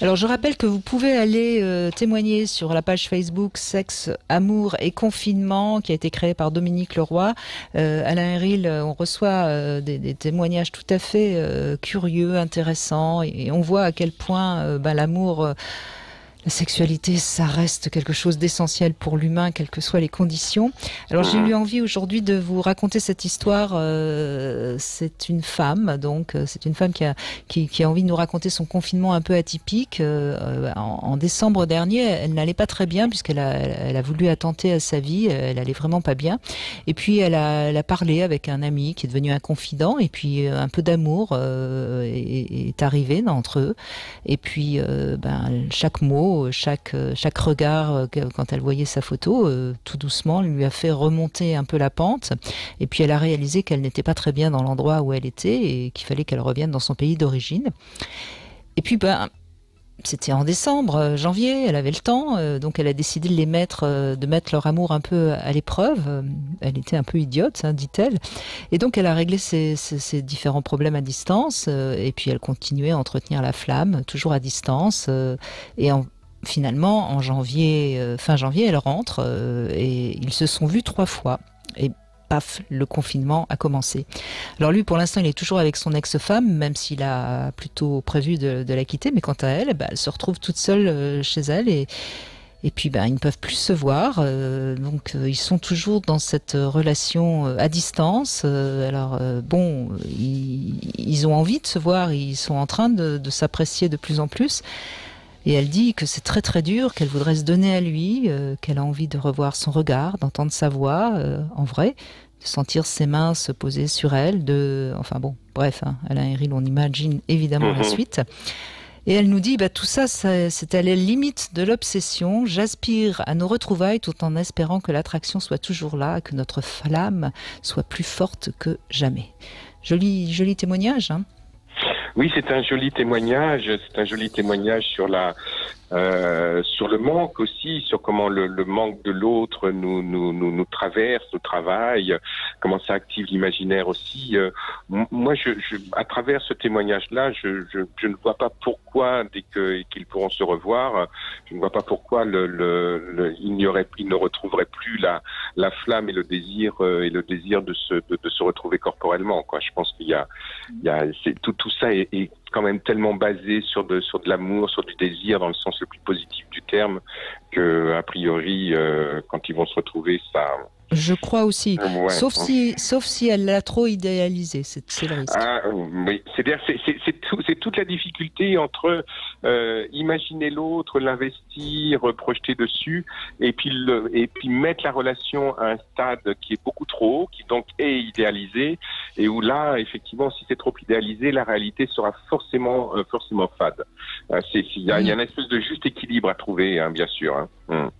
Alors, je rappelle que vous pouvez aller témoigner sur la page Facebook Sexe, Amour et Confinement qui a été créée par Dominique Leroy. Alain Héril, on reçoit des témoignages tout à fait curieux, intéressants, et on voit à quel point l'amour, la sexualité, ça reste quelque chose d'essentiel pour l'humain, quelles que soient les conditions. Alors j'ai eu envie aujourd'hui de vous raconter cette histoire. C'est une femme, donc c'est une femme qui a envie de nous raconter son confinement un peu atypique. En décembre dernier, elle n'allait pas très bien puisqu'elle elle a voulu attenter à sa vie. Elle allait vraiment pas bien. Et puis elle a parlé avec un ami qui est devenu un confident. Et puis un peu d'amour est arrivé entre eux. Et puis chaque mot, chaque regard, quand elle voyait sa photo, tout doucement, lui a fait remonter un peu la pente. Et puis elle a réalisé qu'elle n'était pas très bien dans l'endroit où elle était et qu'il fallait qu'elle revienne dans son pays d'origine. Et puis c'était en décembre, janvier, elle avait le temps, donc elle a décidé de mettre leur amour un peu à l'épreuve. Elle était un peu idiote, hein, dit-elle. Et donc elle a réglé ses différents problèmes à distance, et puis elle continuait à entretenir la flamme, toujours à distance. Finalement, en janvier, fin janvier, elle rentre, et ils se sont vus 3 fois. Et paf, le confinement a commencé. Alors lui, pour l'instant, il est toujours avec son ex-femme, même s'il a plutôt prévu de la quitter. Mais quant à elle, elle se retrouve toute seule chez elle et puis ils ne peuvent plus se voir. Donc ils sont toujours dans cette relation à distance. Ils ont envie de se voir, ils sont en train de s'apprécier de plus en plus. Et elle dit que c'est très très dur, qu'elle voudrait se donner à lui, qu'elle a envie de revoir son regard, d'entendre sa voix en vrai, de sentir ses mains se poser sur elle, bref, hein, Alain Héril, on imagine évidemment la suite. Et elle nous dit, tout ça, c'est à la limite de l'obsession. J'aspire à nos retrouvailles tout en espérant que l'attraction soit toujours là, que notre flamme soit plus forte que jamais. Joli témoignage, hein. Oui, c'est un joli témoignage. C'est un joli témoignage sur sur le manque aussi, sur comment le manque de l'autre nous traverse, nous travaille, comment ça active l'imaginaire aussi. Moi, à travers ce témoignage-là, je ne vois pas pourquoi, dès qu'ils pourront se revoir, je ne vois pas pourquoi il ne retrouverait plus la flamme et le désir de se retrouver corporellement, quoi. Je pense tout ça est quand même tellement basé sur de l'amour, sur du désir dans le sens le plus positif du terme, que a priori quand ils vont se retrouver, ça. Je crois aussi, Ouais. sauf si elle l'a trop idéalisé, c'est le risque. Ah oui, c'est toute la difficulté entre imaginer l'autre, l'investir, projeter dessus, et puis mettre la relation à un stade qui est beaucoup trop haut, qui donc est idéalisé, et où là, effectivement, si c'est trop idéalisé, la réalité sera forcément fade. Il y a une espèce de juste équilibre à trouver, hein, bien sûr. Hein.